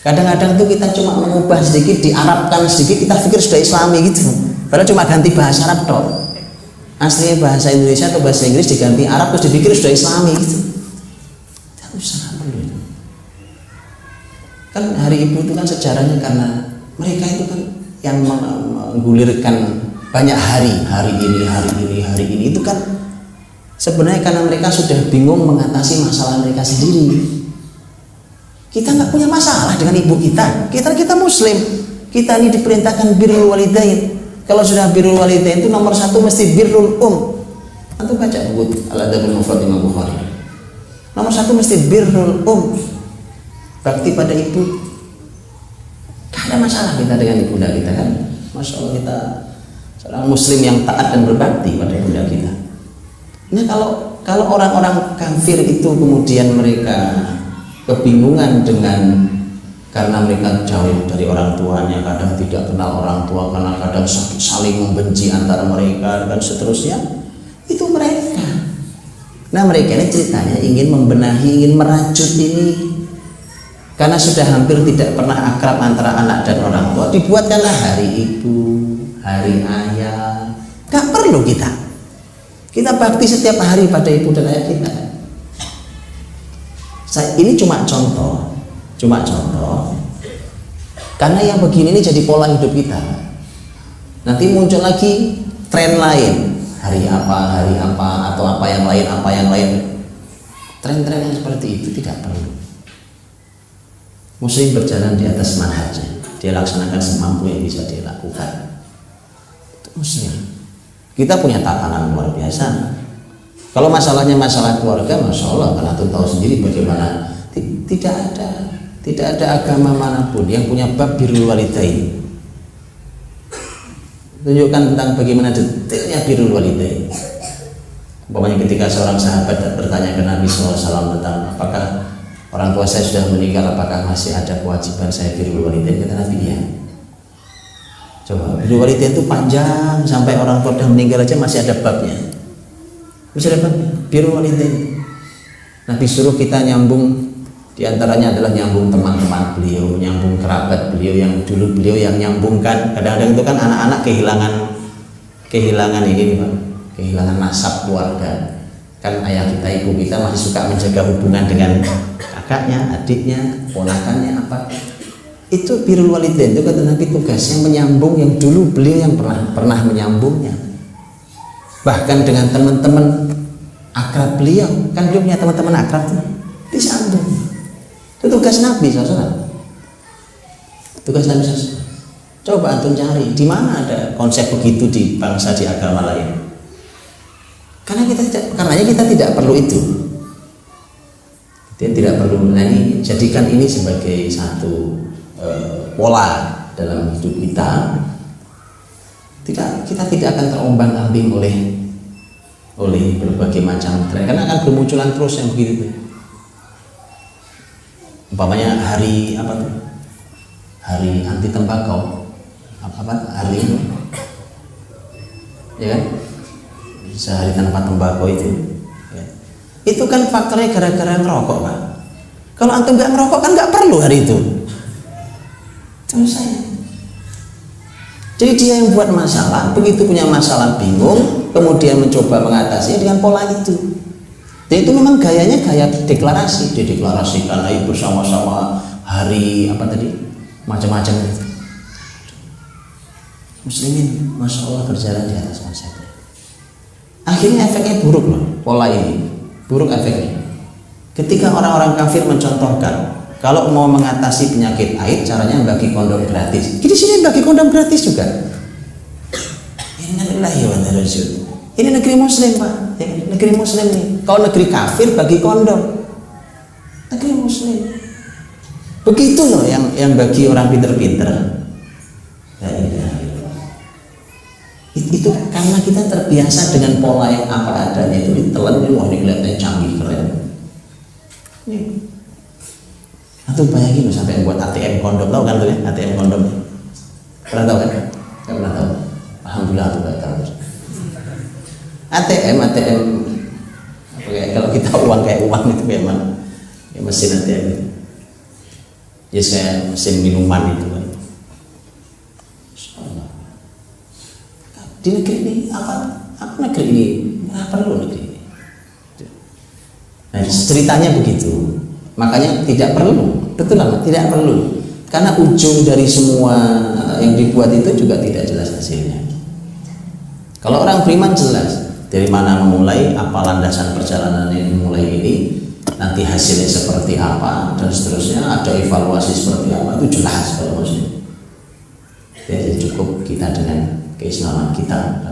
Kadang-kadang tuh kita cuma mengubah sedikit, diarabkan sedikit, kita pikir sudah Islami gitu. Padahal cuma ganti bahasa Arab toh. Aslinya bahasa Indonesia atau bahasa Inggris diganti Arab terus dipikir sudah Islami gitu. Tidak usah perlu. Kan hari ibu itu kan sejarahnya karena mereka itu kan yang menggulirkan banyak hari ini itu kan sebenarnya karena mereka sudah bingung mengatasi masalah mereka sendiri. Kita nggak punya masalah dengan ibu kita Muslim. Kita ini diperintahkan birrul walidain. Kalau sudah birrul walidain itu nomor satu mesti birrul Antum baca buku Al-Adabul Mufrad Imam Bukhari. Nomor satu mesti birrul bakti pada ibu. Gak ada masalah kita dengan ibunda kita kan. Masya Allah, kita seorang Muslim yang taat dan berbakti pada ibunda kita. Nah kalau orang-orang kafir itu kemudian mereka kebingungan karena mereka jauh dari orang tuanya, kadang tidak kenal orang tua, karena kadang saling membenci antara mereka dan seterusnya, itu mereka. Nah mereka ini ceritanya ingin membenahi, ingin merajut ini, karena sudah hampir tidak pernah akrab antara anak dan orang tua, dibuatkanlah hari ibu, hari ayah. Gak perlu kita bakti setiap hari pada ibu dan ayah kita. Ini cuma contoh, karena yang begini ini jadi pola hidup kita. Nanti muncul lagi tren lain, hari apa atau apa yang lain. Tren-tren yang seperti itu tidak perlu. Muslim berjalan di atas manhajnya, dia laksanakan semampu yang bisa dia lakukan. Itu Muslim. Kita punya tatanan luar biasa. Kalau masalahnya masalah keluarga, masya Allah, karena tuh tahu sendiri bagaimana. Tidak ada agama manapun yang punya bab birrul walidain. Tunjukkan tentang bagaimana detailnya birrul walidain. Umpamanya ketika seorang sahabat bertanya ke Nabi SAW tentang apakah orang tua saya sudah meninggal, apakah masih ada kewajiban saya birrul walidain, kata Nabi ya. Coba birrul walidain itu panjang, sampai orang tua sudah meninggal aja masih ada babnya. Bisa dapat birrul walidain. Nabi suruh kita nyambung, diantaranya adalah nyambung teman-teman beliau, nyambung kerabat beliau yang dulu beliau yang nyambungkan. Kadang-kadang itu kan anak-anak kehilangan ini Pak, kehilangan nasab keluarga. Kan ayah kita, ibu kita masih suka menjaga hubungan dengan kakaknya, adiknya, ponakannya apa. Itu birrul walidain itu kata Nabi tugasnya menyambung yang dulu beliau yang pernah menyambungnya. Bahkan dengan teman-teman akrab beliau, kan beliau punya teman-teman akrab tuh, disambung. Itu tugas Nabi SAW. Tugas Nabi SAW. Coba antum cari di mana ada konsep begitu di bangsa, di agama lain. Karena kita tidak perlu itu. Dia tidak perlu. Nah ini jadikan ini sebagai satu pola dalam hidup kita. Kita tidak akan terombang-ambing oleh berbagai macam tren, karena akan bermunculan terus yang begitu. Umpamanya hari apa tuh? Hari anti tembakau, hari itu, ya kan? Sehari tanpa tembakau itu, ya. Itu kan faktornya gara-gara ngerokok Pak. Kalau antum nggak ngerokok kan nggak perlu hari itu. Terus saya. Jadi dia yang buat masalah, begitu punya masalah bingung, kemudian mencoba mengatasinya dengan pola itu. Dan itu memang gayanya gaya deklarasi, dideklarasikan ayo bersama-sama hari apa tadi, macam-macam itu. Muslimin, masya Allah berjalan di atas konsepnya. Akhirnya efeknya buruk loh, pola ini buruk efeknya. Ketika orang-orang kafir mencontohkan, kalau mau mengatasi penyakit haid caranya bagi kondom gratis. Di sini bagi kondom gratis juga. Innalillahi wa inna ilaihi raji'un. Ini negeri Muslim Pak, ya, negeri Muslim nih. Kalau negeri kafir bagi kondom, negeri Muslim. Begitu loh yang bagi orang pinter-pinter. Ya, itu karena kita terbiasa dengan pola yang apa adanya itu ditelan, wah ini kelihatannya canggih keren. Nih. Atau bayangin loh sampai buat ATM kondom, tahu kan tuh ya ATM kondom? Pernah tahu kan? Gak pernah tahu. Alhamdulillah aku gak tahu. ATM kalau kita uang kayak uang itu kayak mana? Kayak mesin ATM itu. ya kayak mesin minuman itu kan. Di negeri ini apa negeri ini nggak perlu negeri ini. Nah, ceritanya begitu. Makanya tidak perlu, betul lah, tidak perlu. Karena ujung dari semua yang dibuat itu juga tidak jelas hasilnya. Kalau orang beriman jelas dari mana memulai, apa landasan perjalanan yang mulai ini, nanti hasilnya seperti apa dan seterusnya, ada evaluasi seperti apa, itu jelas kalau maksudnya. Jadi cukup kita dengan keislaman kita.